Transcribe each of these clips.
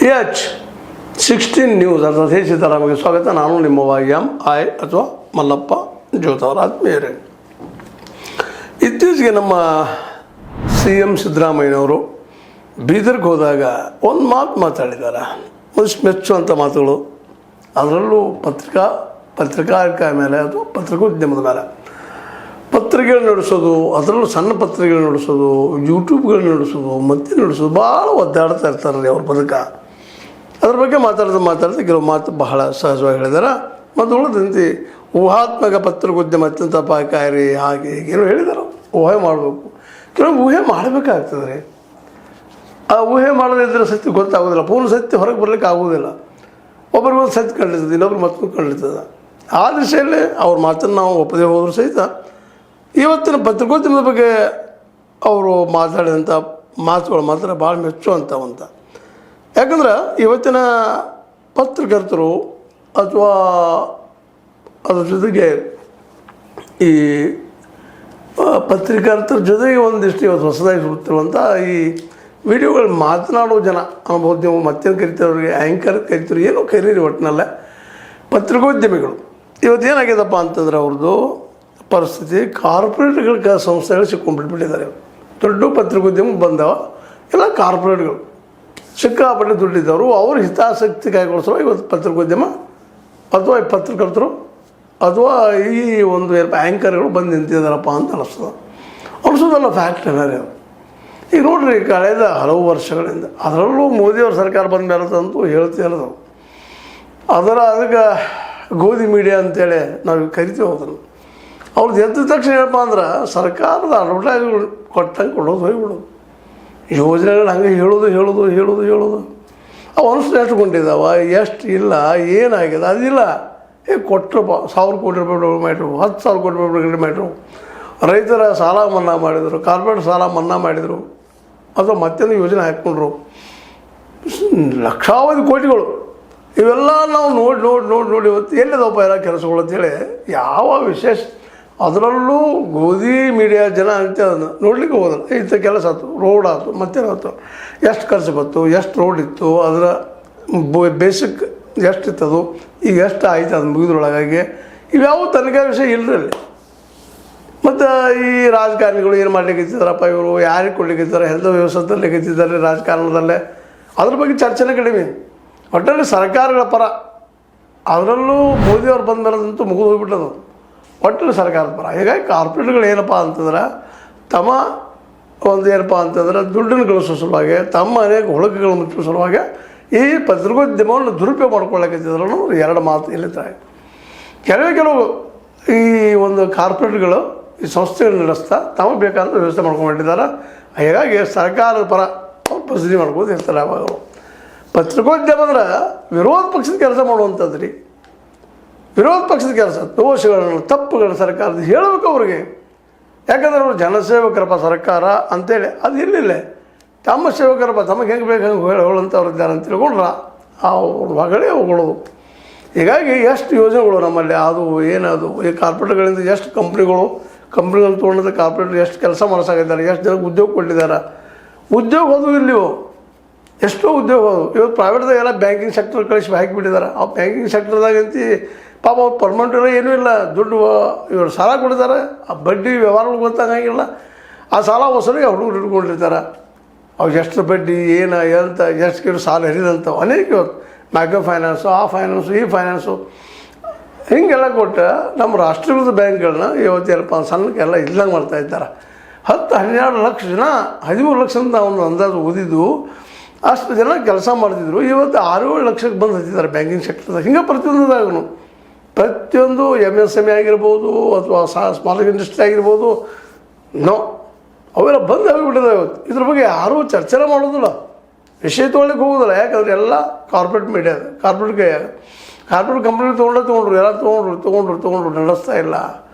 PH16 news ಅರ್ಥಾತ್ ಹೇ ಸೀತಾರಾಮಗೆ ಸ್ವಾಗತ. ನಾನು ನಿಮ್ಮ YMI ಅಥವಾ ಮಲ್ಲಪ್ಪ ಜೋತವರ ಆತ್ಮೀಯರೇ. ಇತ್ತೀಚೆಗೆ ನಮ್ಮ CM ಸಿದ್ದರಾಮಯ್ಯನವರು ಬೀದರ್ಗೆ ಹೋದಾಗ ಒಂದು ಮಾತಾಡಿದ್ದಾರೆ, ಒಂದಿಷ್ಟು ಮೆಚ್ಚುವಂಥ ಮಾತುಗಳು. ಅದರಲ್ಲೂ ಪತ್ರಿಕಾರಿಕೆ ಮೇಲೆ ಅಥವಾ ಪತ್ರಿಕೋದ್ಯಮದ ಮೇಲೆ ಪತ್ರಿಕೆಗಳು ನಡೆಸೋದು, ಅದರಲ್ಲೂ ಸಣ್ಣ ಪತ್ರಿಕೆಗಳು ನಡೆಸೋದು, ಯೂಟ್ಯೂಬ್ಗಳು ನಡೆಸೋದು, ಮತ್ತೆ ನಡೆಸೋದು ಭಾಳ ಒದ್ದಾಡ್ತಾ ಇರ್ತಾರಲ್ಲಿ ಅವ್ರ ಬದುಕ. ಅದ್ರ ಬಗ್ಗೆ ಮಾತಾಡ್ತಾ ಕೆಲವು ಮಾತು ಬಹಳ ಸಹಜವಾಗಿ ಹೇಳಿದಾರೆ. ಮತ್ತು ಉಳಿದಂತೆ ಊಹಾತ್ಮಕ ಪತ್ರಿಕೋದ್ಯಮ ಅತ್ಯಂತ ಅಪಾಯಕಾರಿ ಹಾಗೆ ಏನೋ ಹೇಳಿದಾರೆ. ಊಹೆ ಮಾಡಬೇಕು, ಕೆಲವು ಊಹೆ ಮಾಡಬೇಕಾಗ್ತದೆ. ಆ ಊಹೆ ಮಾಡದಿದ್ದರೆ ಸತ್ಯ ಗೊತ್ತಾಗೋದಿಲ್ಲ, ಪೂರ್ಣ ಸತ್ಯ ಹೊರಗೆ ಬರಲಿಕ್ಕೆ ಆಗೋದಿಲ್ಲ. ಒಬ್ಬರಿಗೊಂದು ಸತ್ಯ ಕಂಡಿರ್ತದೆ, ಇನ್ನೊಬ್ರು ಮತ್ತೊಂದು ಕಂಡಿರ್ತದೆ. ಆ ದಿಶೆಯಲ್ಲಿ ಅವ್ರ ಮಾತನ್ನು ನಾವು ಒಪ್ಪದೇ ಹೋದರೂ ಸಹಿತ ಇವತ್ತಿನ ಪತ್ರಿಕೋದ್ಯಮದ ಬಗ್ಗೆ ಅವರು ಮಾತಾಡಿದಂಥ ಮಾತುಗಳು ಮಾತ್ರ ಭಾಳ ಮೆಚ್ಚುವಂಥವಂತ. ಯಾಕಂದ್ರೆ ಇವತ್ತಿನ ಪತ್ರಕರ್ತರು ಅಥವಾ ಅದ್ರ ಜೊತೆಗೆ ಈ ಪತ್ರಿಕರ್ತರ ಜೊತೆಗೆ ಒಂದಿಷ್ಟು ಇವತ್ತು ಹೊಸದಾಗಿ ಸುಡುತ್ತಿರುವಂಥ ಈ ವಿಡಿಯೋಗಳು ಮಾತನಾಡೋ ಜನ ಅನ್ಬೋದು. ನೀವು ಮತ್ತೇನು ಕರಿತೀವ್ರಿಗೆ ಆ್ಯಂಕರ್ ಕರಿತೀರಿ, ಏನೋ ಕರೀರಿ, ಒಟ್ಟಿನಲ್ಲೇ ಪತ್ರಿಕೋದ್ಯಮಿಗಳು ಇವತ್ತು ಏನಾಗ್ಯದಪ್ಪ ಅಂತಂದ್ರೆ ಅವ್ರದ್ದು ಪರಿಸ್ಥಿತಿ ಕಾರ್ಪೊರೇಟ್ಗಳ ಸಂಸ್ಥೆಗಳು ಸಿಕ್ಕೊಂಡ್ಬಿಟ್ಬಿಟ್ಟಿದ್ದಾರೆ. ದೊಡ್ಡ ಪತ್ರಿಕೋದ್ಯಮ ಬಂದವ ಎಲ್ಲ ಕಾರ್ಪೊರೇಟ್ಗಳು ಸಿಕ್ಕಾಪಟ್ಟೆ ದುಡ್ಡಿದ್ದವರು, ಅವ್ರ ಹಿತಾಸಕ್ತಿ ಕೈಗೊಳಿಸೋ ಇವತ್ತು ಪತ್ರಿಕೋದ್ಯಮ ಅಥವಾ ಈ ಪತ್ರಕರ್ತರು ಅಥವಾ ಈ ಒಂದು ಆ್ಯಂಕರ್ಗಳು ಬಂದು ನಿಂತಿದ್ದಾರಪ್ಪ ಅಂತ ಅನಿಸೋದಲ್ಲ ಫ್ಯಾಕ್ಟ್ ಏನಾರೇ. ಈಗ ನೋಡ್ರಿ, ಕಳೆದ ಹಲವು ವರ್ಷಗಳಿಂದ ಅದರಲ್ಲೂ ಮೋದಿಯವ್ರ ಸರ್ಕಾರ ಬಂದ ಮೇಲೆ ಅಂತೂ ಹೇಳ್ತಿರೋದು ಅದಕ್ಕೆ ಗೋಧಿ ಮೀಡಿಯಾ ಅಂತೇಳಿ ನಾವು ಕರಿತೀವಿ. ಅದನ್ನು ಅವ್ರದ್ದು ಎದ್ದ ತಕ್ಷಣ ಏನಪ್ಪ ಅಂದ್ರೆ ಸರ್ಕಾರದ ಅಡ್ವರ್ಟೈಸ್ಗಳು ಕೊಟ್ಟಂಗೆ ಕೊಡೋದು, ಹೋಗಿಬಿಡೋದು. ಯೋಜನೆಗಳು ಹಂಗೆ ಹೇಳೋದು ಅವು ಅನುಷ್ಠಾನ ಎಷ್ಟು ಕೊಂಡಿದ್ದಾವೆ, ಎಷ್ಟು ಇಲ್ಲ, ಏನಾಗಿದೆ ಅದಿಲ್ಲ. ಕೊಟ್ಟರಪ್ಪ 1000 ಕೋಟಿ ರೂಪಾಯಿ ಮಾಡಿರು, 10,000 ಕೋಟಿ ರೂಪಾಯಿ ಮಾಡಿರು, ರೈತರ ಸಾಲ ಮನ್ನಾ ಮಾಡಿದರು, ಕಾರ್ಪೊರೇಟ್ ಸಾಲ ಮನ್ನಾ ಮಾಡಿದರು, ಅಥವಾ ಮತ್ತೊಂದು ಯೋಜನೆ ಹಾಕ್ಕೊಂಡ್ರು, ಲಕ್ಷಾವಧಿ ಕೋಟಿಗಳು. ಇವೆಲ್ಲ ನಾವು ನೋಡಿ ಇವತ್ತು ಎಲ್ಲಿದಪ್ಪ ಎಲ್ಲ ಕೆಲಸಗಳು ಅಂತೇಳಿ ಯಾವ ವಿಶೇಷ. ಅದರಲ್ಲೂ ಗೋಧಿ ಮೀಡಿಯಾ ಜನ ಅಂತ ಅದನ್ನು ನೋಡಲಿಕ್ಕೆ ಹೋದಲ್ಲ. ಇಂಥ ಕೆಲಸ ಆಯ್ತು, ರೋಡ್ ಆಯ್ತು, ಮತ್ತೇನಾಯ್ತು, ಎಷ್ಟು ಖರ್ಚು ಬಂತು, ಎಷ್ಟು ರೋಡ್ ಇತ್ತು, ಅದರ ಬೇಸಿಕ್ ಎಷ್ಟಿತ್ತದು, ಈಗ ಎಷ್ಟು ಆಯ್ತು ಅದು ಮುಗಿದ್ರೊಳಗಾಗಿ ಇವ್ಯಾವ ತನಿಖಾ ವಿಷಯ ಇಲ್ಲರಲ್ಲಿ. ಮತ್ತು ಈ ರಾಜಕಾರಣಿಗಳು ಏನು ಮಾಡ್ಲಿಕ್ಕಿದ್ದಾರಪ್ಪ, ಇವರು ಯಾರಿಗೆ ಕೊಡ್ಲಿಕ್ಕಿದ್ದಾರೆ, ಎಂಥ ವ್ಯವಸ್ಥೆಯಲ್ಲಿಕ್ಕಿದ್ದಾರೆ ರಾಜಕಾರಣದಲ್ಲೇ, ಅದ್ರ ಬಗ್ಗೆ ಚರ್ಚೆನೇ ಕಡಿಮೆ. ಒಟ್ಟಲ್ಲಿ ಸರ್ಕಾರಗಳ ಪರ, ಅದರಲ್ಲೂ ಮೋದಿಯವ್ರು ಬಂದ ಮೇಲಂತೂ ಮುಗಿದು ಹೋಗ್ಬಿಟ್ಟದು. ಒಟ್ಟಲ್ಲಿ ಸರ್ಕಾರದ ಪರ. ಹೀಗಾಗಿ ಕಾರ್ಪೊರೇಟ್ಗಳು ಏನಪ್ಪ ಅಂತಂದ್ರೆ ತಮ್ಮ ಒಂದು ಏನಪ್ಪ ಅಂತಂದ್ರೆ ದುಡ್ಡನ್ನು ಗಳಿಸೋ ಸಲುವಾಗಿ, ತಮ್ಮ ಅನೇಕ ಹುಳುಕುಗಳನ್ನು ಮುಚ್ಚುವ ಸಲುವಾಗಿ ಈ ಪತ್ರಿಕೋದ್ಯಮವನ್ನು ದುರುಪಯೋಗ ಮಾಡ್ಕೊಳ್ಳೋಕ್ಕಿದ್ರು ಅನ್ನೋದು ಎರಡು ಮಾತು ಇಲ್ಲಿದ್ದಾರೆ. ಕೆಲವು ಈ ಒಂದು ಕಾರ್ಪೊರೇಟ್ಗಳು ಈ ಸಂಸ್ಥೆಗಳು ನಡೆಸ್ತಾ ತಮ್ಮ ಬೇಕಾದ ವ್ಯವಸ್ಥೆ ಮಾಡ್ಕೊಂಡಿದ್ದಾರೆ. ಹೀಗಾಗಿ ಸರ್ಕಾರದ ಪರ ಅವ್ರು ಪಸರಿ ಮಾಡ್ಬೋದು ಇರ್ತಾರೆ. ಯಾವಾಗ ಪತ್ರಿಕೋದ್ಯಮ ಅಂದ್ರೆ ವಿರೋಧ ಪಕ್ಷದ ಕೆಲಸ ಮಾಡುವಂಥದ್ದು ರೀ. ವಿರೋಧ ಪಕ್ಷದ ಕೆಲಸ, ದೋಷಗಳನ್ನು ತಪ್ಪುಗಳನ್ನು ಸರ್ಕಾರದ ಹೇಳಬೇಕು ಅವ್ರಿಗೆ. ಯಾಕಂದ್ರೆ ಅವರು ಜನಸೇವಕರಪ್ಪ ಸರ್ಕಾರ ಅಂತೇಳಿ ಅದು ಇರಲಿಲ್ಲ. ತಮ್ಮ ಸೇವಕರಪ್ಪ, ತಮಗೆ ಹೆಂಗೆ ಬೇಕು ಹಂಗೆ ಹೇಳುವಂಥವ್ರು ಇದ್ದಾರೆ ಅಂತ ತಿಳ್ಕೊಂಡ್ರೆ ಅವ್ರ ಮಗಳೇ ಹೋಗೋದು. ಹೀಗಾಗಿ ಎಷ್ಟು ಯೋಜನೆಗಳು ನಮ್ಮಲ್ಲಿ ಅದು ಏನದು, ಈ ಕಾರ್ಪೊರೇಟ್ಗಳಿಂದ ಎಷ್ಟು ಕಂಪ್ನಿಗಳು ತೊಗೊಂಡಿದ್ದ ಕಾರ್ಪೊರೇಟ್ ಎಷ್ಟು ಕೆಲಸ ಮಾಡಿಸಾಗಿದ್ದಾರೆ, ಎಷ್ಟು ಜನಕ್ಕೆ ಉದ್ಯೋಗ ಕೊಟ್ಟಿದ್ದಾರೆ. ಉದ್ಯೋಗ ಹೋದು ಇಲ್ಲಿವು ಎಷ್ಟೋ ಉದ್ಯೋಗ ಹೋದು. ಇವತ್ತು ಪ್ರೈವೇಟ್ದಾಗ ಎಲ್ಲ ಬ್ಯಾಂಕಿಂಗ್ ಸೆಕ್ಟರ್ ಕಳಿಸಿ ಹಾಕಿಬಿಟ್ಟಿದ್ದಾರೆ. ಆ ಬ್ಯಾಂಕಿಂಗ್ ಸೆಕ್ಟರ್ದಾಗಂತ ಪಾಪ ಅವ್ರು ಪರ್ಮನೆಂಟ್ ಏನೂ ಇಲ್ಲ, ದುಡ್ಡು ಇವರು ಸಾಲ ಕೊಟ್ಟಿದ್ದಾರೆ, ಆ ಬಡ್ಡಿ ವ್ಯವಹಾರಗಳು ಗೊತ್ತಾಗಂಗಿಲ್ಲ. ಆ ಸಾಲ ವಸೂಲಿಗೆ ಹುಡುಗರು ಹಿಡ್ಕೊಂಡಿರ್ತಾರೆ. ಅವು ಎಷ್ಟು ಬಡ್ಡಿ ಏನು ಎಂತ ಎಷ್ಟು ಸಾಲ ಹಿಡಿದಂಥವು ಅನೇಕ ಇವತ್ತು ಮೈಕ್ರೋ ಫೈನಾನ್ಸು, ಆ ಫೈನಾನ್ಸು, ಈ ಫೈನಾನ್ಸು ಹೀಗೆಲ್ಲ ಕೊಟ್ಟು ನಮ್ಮ ರಾಷ್ಟ್ರೀಕೃತ ಬ್ಯಾಂಕ್ಗಳನ್ನ ಇವತ್ತು ಏನಪ್ಪ ಸಣ್ಣಕ್ಕೆಲ್ಲ ಇಲ್ಲಂಗೆ ಮಾಡ್ತಾಯಿದ್ದಾರೆ. 10-12 ಲಕ್ಷ ಜನ, 13 ಲಕ್ಷ ಅಂತ ಒಂದು ಅಂದಾಜು ಓದಿದ್ದು, ಅಷ್ಟು ಜನ ಕೆಲಸ ಮಾಡ್ತಿದ್ರು. ಇವತ್ತು 6-7 ಲಕ್ಷಕ್ಕೆ ಬಂದು ಹತ್ತಿದ್ದಾರೆ ಬ್ಯಾಂಕಿಂಗ್ ಸೆಕ್ಟರ್ದಾಗ. ಹಿಂಗೆ ಪ್ರತಿಯೊಂದು MSME ಆಗಿರ್ಬೋದು ಅಥವಾ ಸ್ಮಾಲ್ ಇಂಡಸ್ಟ್ರಿ ಆಗಿರ್ಬೋದು, ಅವೆಲ್ಲ ಬಂದು ಆಗಿಬಿಟ್ಟಿದೆ. ಇವತ್ತು ಇದ್ರ ಬಗ್ಗೆ ಯಾರೂ ಚರ್ಚೆ ಮಾಡೋದಿಲ್ಲ, ವಿಷಯ ತೊಗೊಳ್ಳಿಕ್ಕೆ ಹೋಗೋದಿಲ್ಲ. ಯಾಕಂದರೆ ಎಲ್ಲ ಕಾರ್ಪೊರೇಟ್ ಮೀಡಿಯಾ, ಕಾರ್ಪೊರೇಟ್ ಕಂಪ್ನಿ ತೊಗೊಂಡ್ರು, ಎಲ್ಲ ತೊಗೊಂಡ್ರು ನಡೆಸ್ತಾ ಇಲ್ಲ.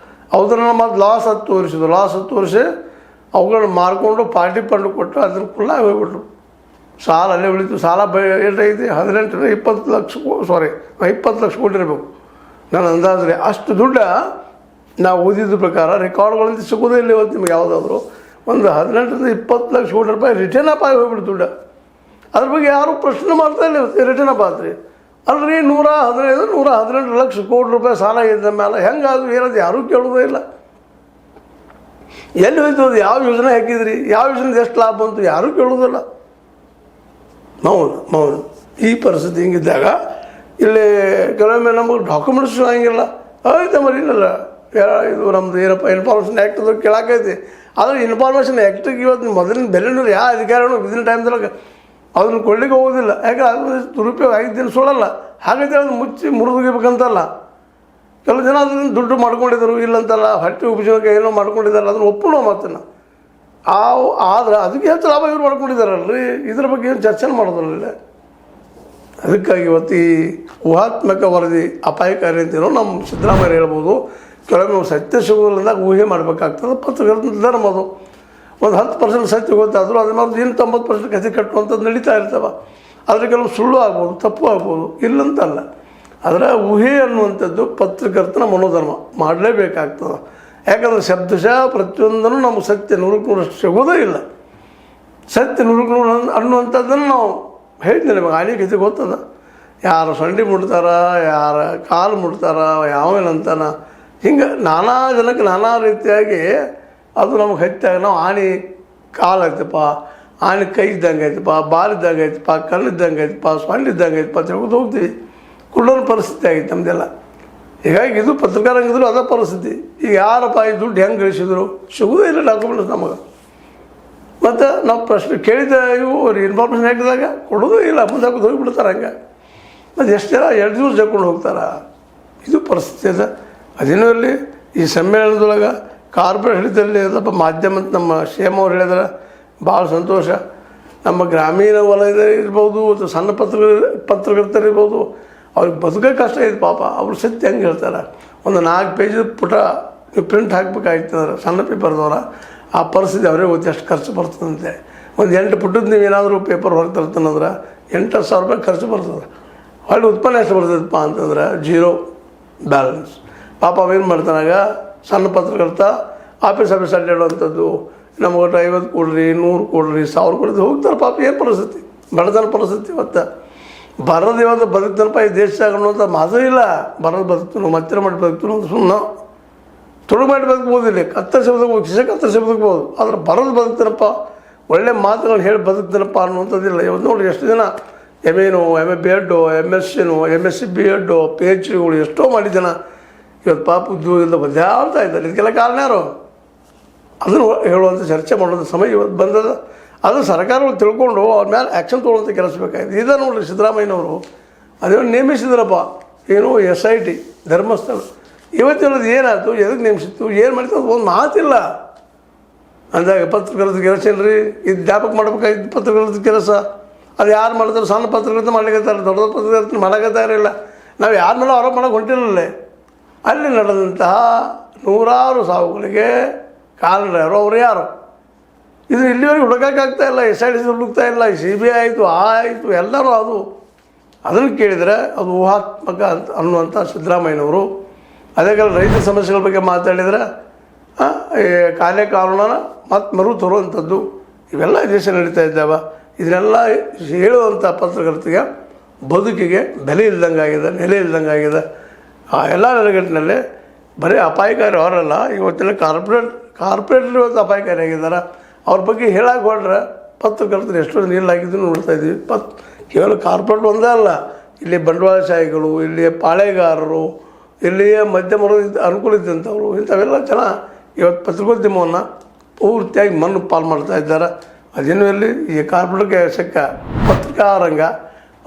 ಅವ್ರನ್ನ ಮತ್ತು ಲಾಸ್ ಹತ್ತು ವರ್ಷ ಅವುಗಳನ್ನ ಮಾರ್ಕೊಂಡು ಪಾರ್ಟಿ ಫಂಡ್ ಕೊಟ್ಟು ಅದ್ರ ಕುಲ್ಲ ಹೋಗ್ಬಿಟ್ರು. ಸಾಲ ಅಲ್ಲೇ ಉಳಿತು. ಸಾಲ ಏಟೈತಿ 20 ಲಕ್ಷ ಕೋಟಿ ಇರಬೇಕು ನನ್ನ ಅಂದಾಜ್ರೆ. ಅಷ್ಟು ದುಡ್ಡು ನಾವು ಓದಿದ ಪ್ರಕಾರ ರೆಕಾರ್ಡ್ಗಳಿಂದ ಸಿಗೋದೇ ಇಲ್ಲ ಇವತ್ತು ನಿಮ್ಗೆ ಯಾವುದಾದ್ರು. ಒಂದು 18-20 ಲಕ್ಷ ಕೋಟಿ ರೂಪಾಯಿ ರಿಟರ್ನ್ ಅಪ್ ಆಗಿ ಹೋಗ್ಬಿಡ್ತು ದುಡ್ಡು. ಅದ್ರ ಬಗ್ಗೆ ಯಾರೂ ಪ್ರಶ್ನೆ ಮಾಡ್ತಾ ಇಲ್ಲ. ರಿಟರ್ನ್ ಪಾತ್ರಿ ಅಲ್ರಿ 118 ಲಕ್ಷ ಕೋಟಿ ರೂಪಾಯಿ ಸಾಲ ಇದ್ದ ಮೇಲೆ ಹೆಂಗಾದ್ರು ಏನದು ಯಾರೂ ಕೇಳೋದೇ ಇಲ್ಲ. ಎಲ್ಲಿ ಹೋಯ್ತು ಅದು, ಯಾವ ಯೋಜನೆ ಹಾಕಿದ್ರಿ, ಯಾವ ಯೋಜನೆದು ಎಷ್ಟು ಲಾಭ ಬಂತು, ಯಾರೂ ಕೇಳೋದಿಲ್ಲ. ಮೌನ. ಈ ಪರಿಸ್ಥಿತಿ ಹಿಂಗಿದ್ದಾಗ ಇಲ್ಲಿ ಕೆಲವೊಮ್ಮೆ ನಮಗೆ ಡಾಕ್ಯುಮೆಂಟ್ಸ್ ಹಂಗಿಲ್ಲ. ಆಯ್ತು ಮರಿ ಇಲ್ಲ ಇದು ನಮ್ಮದು ಏನಪ್ಪ ಇನ್ಫಾರ್ಮೇಷನ್ ಆ್ಯಕ್ಟ್ ಅದು ಕೇಳಾಕೈತಿ. ಆದರೆ ಇನ್ಫಾರ್ಮೇಷನ್ ಆ್ಯಕ್ಟಿಗೆ ಇವತ್ತು ಮೊದಲಿನ ಬೆಲೆನೂ ಯಾವ ಅಧಿಕಾರಿಗಳು ವಿದಿನ ಟೈಮ್ದಾಗ ಅದನ್ನು ಕೊಡ್ಲಿಕ್ಕೆ ಹೋಗೋದಿಲ್ಲ. ಯಾಕೆ ಅದು ದುರುಪಯೋಗ ಆಗಿದ್ದೇನು ಸುಳ್ಳಲ್ಲ. ಹಾಗೈತೆ ಅದನ್ನು ಮುಚ್ಚಿ ಮುರಿದೋಗಿಬೇಕಂತಲ್ಲ. ಕೆಲವು ಜನ ಅದನ್ನು ದುಡ್ಡು ಮಾಡ್ಕೊಂಡಿದ್ದರು ಇಲ್ಲಂತಲ್ಲ, ಹೊಟ್ಟೆ ಉಪಯೋಗ ಏನೋ ಮಾಡ್ಕೊಂಡಿದ್ದಾರೆ, ಅದನ್ನು ಒಪ್ಪುವ ಮಾತನ್ನು ಆದ್ರೆ ಅದಕ್ಕೆ ಹೆಚ್ಚು ಲಾಭ ಇವ್ರು ಮಾಡ್ಕೊಂಡಿದ್ದಾರಲ್ರಿ. ಇದ್ರ ಬಗ್ಗೆ ಏನು ಚರ್ಚೆ ಮಾಡೋದಿಲ್ಲ. ಅದಕ್ಕಾಗಿ ಇವತ್ತು ಈ ಊಹಾತ್ಮಕ ವರದಿ ಅಪಾಯಕಾರಿ ಅಂತೇನೋ ನಮ್ಮ ಸಿದ್ದರಾಮಯ್ಯ ಹೇಳ್ಬೋದು. ಕೆಲವೊಮ್ಮೆ ಸತ್ಯ ಸಿಗೋದ್ರಿಂದ ಊಹೆ ಮಾಡಬೇಕಾಗ್ತದೆ. ಪತ್ರಕರ್ತ ಧರ್ಮ ಅದು. ಒಂದು 10% ಸತ್ಯ ಗೊತ್ತಾದರೂ ಅದ್ರ ಮೇಲೆ ಏನು 90% ಕಥೆ ಕಟ್ಟುವಂಥದ್ದು ನಡೀತಾ ಇರ್ತವೆ. ಆದರೆ ಕೆಲವು ಸುಳ್ಳು ಆಗ್ಬೋದು, ತಪ್ಪು ಆಗ್ಬೋದು, ಇಲ್ಲಂತಲ್ಲ. ಅದರ ಊಹೆ ಅನ್ನುವಂಥದ್ದು ಪತ್ರಕರ್ತನ ಮನೋಧರ್ಮ ಮಾಡಲೇಬೇಕಾಗ್ತದೆ. ಯಾಕಂದರೆ ಶಬ್ದಶಃ ಪ್ರತಿಯೊಂದನ್ನು ನಮಗೆ ಸತ್ಯ 100% ಸಿಗೋದೇ ಇಲ್ಲ. ಸತ್ಯ 100% ಅನ್ನುವಂಥದ್ದನ್ನು ನಾವು ಹೇಳ್ತೀನಿ ನಿಮಗೆ. ಆಲಿಕತೆ ಗೊತ್ತದ. ಯಾರು ಸೊಂಡಿ ಮುಡ್ತಾರ, ಯಾರ ಕಾಲು ಮುಡ್ತಾರ, ಯಾವೇನಂತಾನ, ಹಿಂಗೆ ನಾನಾ ಜನಕ್ಕೆ ನಾನಾ ರೀತಿಯಾಗಿ ಅದು ನಮಗೆ ಹತ್ಯಾಗ ನಾವು ಆನೆ ಕಾಲು ಐತಪ್ಪ, ಆನೆ ಕೈ ಇದ್ದಂಗೆ ಐತಪ್ಪ, ಬಾಲಿದ್ದಂಗೆ ಐತಪ್ಪ, ಕಣ್ಣಿದ್ದಂಗೆ ಐತಪ್ಪ, ಸೊಂಡಿದ್ದಂಗೆ ಐತಪ್ಪ ಅಂತ ಹೇಳ್ಕೊಂಡು ಹೋಗ್ತೀವಿ. ಕುಳ್ಳೋನ ಪರಿಸ್ಥಿತಿ ಆಗಿತ್ತು ನಮ್ಮದೆಲ್ಲ. ಹೀಗಾಗಿ ಇದು ಪತ್ರಕಾರ ರಂಗದಲ್ಲೂ ಅದೇ ಪರಿಸ್ಥಿತಿ. ಈಗ ಯಾರಪ್ಪ ಈ ದುಡ್ಡು ಹೆಂಗೆ ಗಳಿಸಿದ್ರು ಸಿಗೋದೇ ಇಲ್ಲ ಡಾಕ್ಯುಮೆಂಟ್ಸ್ ನಮಗೆ. ಮತ್ತು ನಾವು ಪ್ರಶ್ನೆ ಕೇಳಿದ ಇವು ಇನ್ಫಾರ್ಮೇಷನ್ ಹಾಕಿದಾಗ ಕೊಡೋದೇ ಇಲ್ಲ, ಮುಂದೆ ಹಾಕೋದು ಹೋಗಿಬಿಡ್ತಾರೆ. ಹಂಗೆ ಮತ್ತು ಎಷ್ಟು ಜನ 2 ದಿವಸ ಜಕ್ಕೊಂಡು ಹೋಗ್ತಾರೆ. ಇದು ಪರಿಸ್ಥಿತಿ ಅದ. ಅದೇನೂ ಅಲ್ಲಿ ಈ ಸಮ್ಮೇಳನದೊಳಗೆ ಕಾರ್ಪೊರೇಟ್ ಹೇಳಿದಲ್ಲಿ ಅದಪ್ಪ ಮಾಧ್ಯಮ ಅಂತ ನಮ್ಮ ಶ್ಯಾಮ್ ಅವ್ರು ಹೇಳಿದ್ರೆ ಭಾಳ ಸಂತೋಷ. ನಮ್ಮ ಗ್ರಾಮೀಣ ವಲಯದ ಇರ್ಬೋದು ಅಥವಾ ಸಣ್ಣ ಪತ್ರಕರ್ತರು ಇರ್ಬೋದು, ಅವ್ರಿಗೆ ಬದುಕೋಕೆ ಕಷ್ಟ ಇದೆ ಪಾಪ. ಅವ್ರು ಸತ್ಯ ಹೆಂಗೆ ಹೇಳ್ತಾರೆ. ಒಂದು 4 ಪೇಜ್ ಪುಟ ನೀವು ಪ್ರಿಂಟ್ ಹಾಕ್ಬೇಕಾಗ್ತಂದ್ರೆ ಸಣ್ಣ ಪೇಪರ್ದವ್ರ ಆ ಪರಿಸ್ಥಿತಿ ಅವರೇ ಗೊತ್ತು ಎಷ್ಟು ಖರ್ಚು ಬರ್ತದಂತೆ. ಒಂದು 8 ಪುಟದ ನೀವು ಏನಾದರೂ ಪೇಪರ್ ಹೊರಗೆ ತರ್ತಾನಂದ್ರೆ 8,000 ರೂಪಾಯಿ ಖರ್ಚು ಬರ್ತದೆ. ಹೊಳ್ಳಿ ಉತ್ಪನ್ನ ಎಷ್ಟು ಬರ್ತದಪ್ಪ ಅಂತಂದ್ರೆ 0 ಬ್ಯಾಲೆನ್ಸ್. ಪಾಪ ಅವೇನು ಮಾಡ್ತಾನಾಗ ಸಣ್ಣ ಪತ್ರಕರ್ತ ಆಫೀಸ್ ಅಡ್ಡಾಡುವಂಥದ್ದು, ನಮ್ಗೆ 50 ಕೊಡ್ರಿ, 100 ಕೊಡ್ರಿ, 1000 ಕೊಡ್ರಿ ಹೋಗ್ತಾರೆ ಪಾಪ. ಏನು ಪರಿಸ್ಥಿತಿ, ಬಡತನ ಪರಿಸ್ಥಿತಿ. ಇವತ್ತು ಬರೋದು ಇವತ್ತು ಬದುಕ್ತಾನಪ್ಪ ಈ ದೇಶದಾಗ ಅನ್ನೋಂಥ ಮಾತು ಇಲ್ಲ. ಬರೋದು ಬದುಕ್ತನು, ಮತ್ತಿರ ಮಾಡಿ ಬದುಕ್ತನು ಅಂತ ಸುಮ್ಮನೆ ತುಳು ಮಾಡಿ ಬದುಕ್ಬೋದಿಲ್ಲ, ಕತ್ತರಿಸಿ ಬದುಕ್ಬೋದು, ಕಿಸೆ ಕತ್ತರಿಸಿ ಬದುಕ್ಬೋದು. ಆದ್ರೆ ಬರೋದು ಬದುಕ್ತಾನಪ್ಪ, ಒಳ್ಳೆ ಮಾತುಗಳನ್ನ ಹೇಳಿ ಬದುಕ್ತಾನಪ್ಪ ಅನ್ನುವಂಥದ್ದಿಲ್ಲ. ಇವತ್ತು ನೋಡಿ ಎಷ್ಟು ಜನ MA BEd, MSc, MSc BEd, PhDಗಳು ಎಷ್ಟೋ ಮಾಡಿದ್ದಾನ. ಇವತ್ತು ಪಾಪ ಉದ್ಯೋಗ ಇಲ್ಲ ಬದ್ದಾಡ್ತಾ ಇದ್ದಾರೆ. ಇದಕ್ಕೆಲ್ಲ ಕಾರಣ ಯಾರು? ಅದನ್ನು ಹೇಳುವಂಥ ಚರ್ಚೆ ಮಾಡುವಂಥ ಸಮಯ ಇವತ್ತು ಬಂದದ. ಅದು ಸರ್ಕಾರಗಳು ತಿಳ್ಕೊಂಡು ಅವ್ರ ಮೇಲೆ ಆ್ಯಕ್ಷನ್ ತೊಗೊಳ್ಳೋಂಥ ಕೆಲಸ ಬೇಕಾಗಿದೆ. ಇದೇ ನೋಡಿರಿ ಸಿದ್ದರಾಮಯ್ಯನವರು ಅದೇನು ನೇಮಿಸಿದ್ರಪ್ಪ, ಏನು SIT ಧರ್ಮಸ್ಥಳ. ಇವತ್ತಿನದು ಏನಾಯ್ತು, ಎದಕ್ಕೆ ನೇಮಿಸಿತ್ತು, ಏನು ಮಾಡಿತ್ತು ಅದು ಒಂದು ಮಾತಿಲ್ಲ. ಅಂದಾಗ ಪತ್ರಕರ್ತ ಕೆಲಸ ಇಲ್ಲರಿ, ಇದು ಜ್ಞಾಪಕ ಮಾಡ್ಬೇಕಾಗಿತ್ತು ಪತ್ರಕರ್ತ ಕೆಲಸ. ಅದು ಯಾರು ಮಾಡ್ತಾರೆ? ಸಣ್ಣ ಪತ್ರಕರ್ತ ಮಾಡ್ಲಿಕ್ಕತ್ತಾರೆ, ದೊಡ್ಡ ಪತ್ರಕರ್ತ ಮಾಡೋಕತ್ತಾರಿಲ್ಲ. ನಾವು ಯಾರ ಮೇಲೆ ಆರೋಪ ಮಾಡೋಕೆ ಹೊಂಟಿರಲಿಲ್ಲ. ಅಲ್ಲಿ ನಡೆದಂತಹ 100 ಸಾವುಗಳಿಗೆ ಕಾರಣರು ಅವ್ರು ಯಾರು? ಇದು ಇಲ್ಲಿವರೆಗೆ ಹುಡುಕಾಗ್ತಾ ಇಲ್ಲ. SIT ಹುಡುಕ್ತಾ ಇಲ್ಲ. CBI ಆಯಿತು, ಆಯಿತು, ಎಲ್ಲರೂ ಅದನ್ನು ಕೇಳಿದರೆ ಅದು ಊಹಾತ್ಮಕ ಅಂತ ಅನ್ನುವಂಥ ಸಿದ್ದರಾಮಯ್ಯನವರು. ಅದೇ ಕಾಲ ರೈತರ ಸಮಸ್ಯೆಗಳ ಬಗ್ಗೆ ಮಾತಾಡಿದರೆ ಕಾಲೇ ಕಾನೂನನ್ನು ಮತ್ತು ಮರು ತರುವಂಥದ್ದು ಇವೆಲ್ಲ ದೇಶ ನಡೀತಾ ಇದ್ದಾವೆ. ಇದನ್ನೆಲ್ಲ ಹೇಳುವಂಥ ಪತ್ರಕರ್ತಿಗೆ ಬದುಕಿಗೆ ಬೆಲೆ ಇಲ್ದಂಗಾಗಿದೆ, ನೆಲೆ ಇಲ್ದಂಗಾಗಿದೆ. ಆ ಎಲ್ಲ ನೆಲೆಗಟ್ಟಿನಲ್ಲಿ ಬರೀ ಅಪಾಯಕಾರಿ ಅವರಲ್ಲ, ಇವತ್ತಿನ ಕಾರ್ಪೊರೇಟರ್ ಇವತ್ತು ಅಪಾಯಕಾರಿ ಆಗಿದ್ದಾರೆ. ಅವ್ರ ಬಗ್ಗೆ ಹೇಳಕ್ಕೆ ಹೊಡ್ರೆ ಪತ್ರಕರ್ತರು ಎಷ್ಟೊಂದು ನೀಡಲಾಗಿದ್ದನ್ನು ನೋಡ್ತಾ ಇದ್ದೀವಿ. ಕೇವಲ ಕಾರ್ಪೊರೇಟ್ ಒಂದೇ ಅಲ್ಲ, ಇಲ್ಲಿ ಬಂಡವಾಳಶಾಹಿಗಳು, ಇಲ್ಲಿ ಪಾಳೆಗಾರರು, ಇಲ್ಲಿಯ ಮಧ್ಯಮ ಅನುಕೂಲ ಇದ್ದಂಥವ್ರು, ಇಂಥವೆಲ್ಲ ಜನ ಇವತ್ತು ಪತ್ರಿಕೋದ್ಯಮವನ್ನು ಪೂರ್ತಿಯಾಗಿ ಮಣ್ಣು ಪಾಲು ಮಾಡ್ತಾ ಇದ್ದಾರೆ. ಅದೇನು ಇಲ್ಲಿ ಈ ಕಾರ್ಪೊರೇಟ್ಗೆ ಶಕ್ಕ ಪತ್ರಿಕಾ ರಂಗ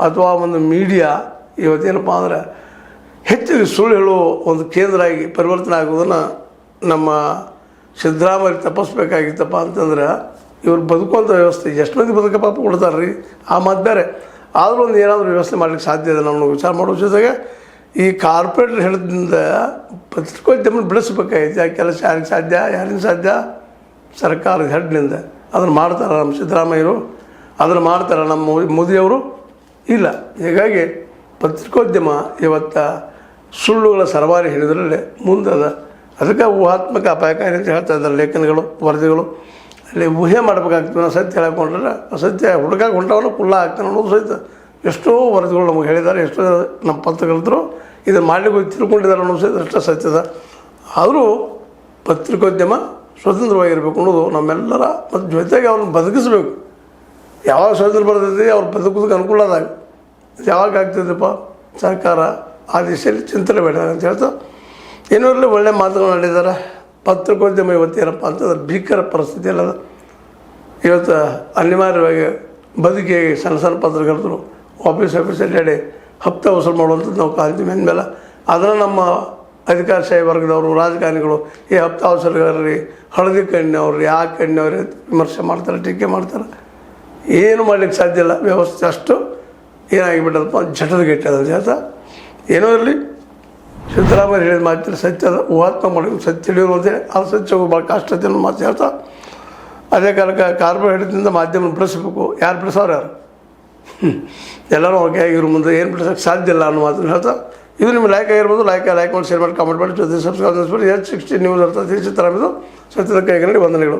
ಅಥವಾ ಒಂದು ಮೀಡಿಯಾ ಇವತ್ತೇನಪ್ಪ ಅಂದರೆ ಹೆಚ್ಚಿಗೆ ಸುಳ್ಳು ಹೇಳುವ ಒಂದು ಕೇಂದ್ರ ಆಗಿ ಪರಿವರ್ತನೆ ಆಗೋದನ್ನು ನಮ್ಮ ಸಿದ್ದರಾಮಯ್ಯ ತಪ್ಪಿಸ್ಬೇಕಾಗಿತ್ತಪ್ಪ ಅಂತಂದ್ರೆ ಇವ್ರು ಬದುಕುವಂಥ ವ್ಯವಸ್ಥೆ ಎಷ್ಟು ಮಂದಿ ಬದುಕ ಪಾಪ ಕೊಡ್ತಾರೆ ರೀ, ಆ ಮಾತು ಬೇರೆ. ಆದರೂ ಒಂದು ಏನಾದರೂ ವ್ಯವಸ್ಥೆ ಮಾಡಲಿಕ್ಕೆ ಸಾಧ್ಯ ಇದೆ. ನಾವು ವಿಚಾರ ಮಾಡೋ ಜೊತೆಗೆ ಈ ಕಾರ್ಪೊರೇಟರ್ ಹೇಳಿದ್ರಿಂದ ಪತ್ರಿಕೋದ್ಯಮ ಬಿಡಿಸ್ಬೇಕಾಗೈತೆ. ಆ ಕೆಲಸ ಯಾರಿಗೆ ಸಾಧ್ಯ, ಯಾರಿಗೆ ಸಾಧ್ಯ? ಸರ್ಕಾರದ ಹೆಡ್ನಿಂದ ಅದನ್ನು ಮಾಡ್ತಾರೆ ನಮ್ಮ ಸಿದ್ದರಾಮಯ್ಯರು, ಅದನ್ನು ಮಾಡ್ತಾರೆ ನಮ್ಮ ಮೋದಿಯವರು ಇಲ್ಲ. ಹೀಗಾಗಿ ಪತ್ರಿಕೋದ್ಯಮ ಇವತ್ತು ಸುಳ್ಳುಗಳ ಸರಬರಾಜು ಹಿಡಿದ್ರಲ್ಲೇ ಮುಂದದ. ಅದಕ್ಕೆ ಊಹಾತ್ಮಕ ಅಪಾಯಕಾರಿ ಅಂತ ಹೇಳ್ತಾ ಇದ್ದಾರೆ ಲೇಖನಗಳು, ವರದಿಗಳು. ಅಲ್ಲಿ ಊಹೆ ಮಾಡ್ಬೇಕಾಗ್ತದೆ. ನಾವು ಸತ್ಯ ಹೇಳ್ಕೊಂಡ್ರೆ ಸತ್ಯ ಹುಡುಕಾಗಿ ಹೊಂಟವನು ಕುಲ್ಲ ಆಗ್ತಾನೆ ಅನ್ನೋದು ಸಹಿತ ಎಷ್ಟೋ ವರದಿಗಳು ನಮಗೆ ಹೇಳಿದ್ದಾರೆ. ಎಷ್ಟೋ ನಮ್ಮ ಪತ್ರಕರ್ತರು ಇದನ್ನು ಮಾಡಲಿಕ್ಕೆ ತಿಳ್ಕೊಂಡಿದ್ದಾರೆ ಅನ್ನೋದು ಸಹಿತ ಅಷ್ಟೇ ಸತ್ಯದ. ಆದರೂ ಪತ್ರಿಕೋದ್ಯಮ ಸ್ವತಂತ್ರವಾಗಿರಬೇಕು ಅನ್ನೋದು ನಮ್ಮೆಲ್ಲರ ಮತ್ತು ಜೊತೆಗೆ ಅವ್ರನ್ನ ಬದುಕಿಸ್ಬೇಕು. ಯಾವಾಗ ಸ್ವತಂತ್ರ ಬರ್ತೈತಿ ಅವ್ರು ಬದುಕೋದಕ್ಕೆ ಅನುಕೂಲ ಆದಾಗ ಯಾವಾಗ ಆಗ್ತದಪ್ಪ ಸರ್ಕಾರ ಆ ದಿಶೆಯಲ್ಲಿ ಚಿಂತನೆ ಬೇಡ ಅಂತ ಹೇಳ್ತಾ ಏನೂ ಇರಲಿ ಒಳ್ಳೆಯ ಮಾತುಗಳು ನಡೆದಿದ್ದಾರೆ. ಪತ್ರಿಕೋದ್ಯಮ ಇವತ್ತು ಏನಪ್ಪ ಅಂತಂದ್ರೆ ಭೀಕರ ಪರಿಸ್ಥಿತಿ ಅಲ್ಲದ. ಇವತ್ತು ಅನಿವಾರ್ಯವಾಗಿ ಬದುಕಿಗೆ ಸಣ್ಣ ಸಣ್ಣ ಪತ್ರಕರ್ತರು ಆಫೀಸಲ್ಲಿ ಅಡ್ಡಿ ಹಪ್ತ ವಸೂಲು ಮಾಡುವಂಥದ್ದು ನಾವು ಕಾಣ್ತೀವಿ. ಅಂದಮೇಲೆ ಅದನ್ನು ನಮ್ಮ ಅಧಿಕಾರಶಾಹಿ ವರ್ಗದವರು ರಾಜಕಾರಣಿಗಳು ಈ ಹಪ್ತ ವಸೂಲಿಗಾರರಿ ಹಳದಿ ಕಣ್ಣಿನವ್ರು ಆ ಕಣ್ಣಿನವ್ರೆ ವಿಮರ್ಶೆ ಮಾಡ್ತಾರೆ, ಟೀಕೆ ಮಾಡ್ತಾರೆ. ಏನು ಮಾಡಲಿಕ್ಕೆ ಸಾಧ್ಯ ಇಲ್ಲ. ವ್ಯವಸ್ಥೆ ಅಷ್ಟು ಏನಾಗಿಬಿಟ್ಟದಪ್ಪ ಜಠರಗೆಟ್ಟದ ಅಂತ ಹೇಳ್ತಾ ಏನೋ ಇರಲಿ ಸಿದ್ದರಾಮಯ್ಯ ಹೇಳಿದ ಮಾತಿನ ಸತ್ಯದ ಊಹಾತ್ಮ ಮಾಡಿ ಸತ್ಯ ತಿಳಿಯೋರು ಅಂತೇಳಿ ಅದು ಸತ್ಯ ಭಾಳ ಕಷ್ಟ ಐತೆ ಅನ್ನೋ ಮಾತು ಹೇಳ್ತಾ ಅದೇ ಕಾಲಕ್ಕೆ ಕಾರ್ಬೋಹೈಡ್ರೇಟ್ನಿಂದ ಮಾಧ್ಯಮ ಬೆಳೆಸಬೇಕು. ಯಾರು ಬೆಳೆಸೋರು ಯಾರು? ಎಲ್ಲರೂ ಓಕೆ ಆಗಿರೋ ಮುಂದೆ ಏನು ಬಿಡಿಸೋಕ್ಕೆ ಸಾಧ್ಯ ಇಲ್ಲ ಅನ್ನೋ ಮಾತನ್ನು ಹೇಳ್ತಾ ಇದು ನಿಮ್ಗೆ ಲೈಕ್ ಆಗಿರ್ಬೋದು. ಲೈಕ್ ಮಾಡಿ, ಶೇರ್ ಮಾಡಿ, ಕಾಮೆಂಟ್ ಮಾಡಿ, ಜೊತೆ ಸಬ್ಸ್ಕ್ರೈಬ್ ಮಾಡಿ. H16 ನ್ಯೂಸ್ ಅರ್ಥ ಸಿದ್ದರಾಮಯ್ಯ ಸತ್ಯದ ಕೈಗನ್ನಡಿ ವಂದನೆಗಳು.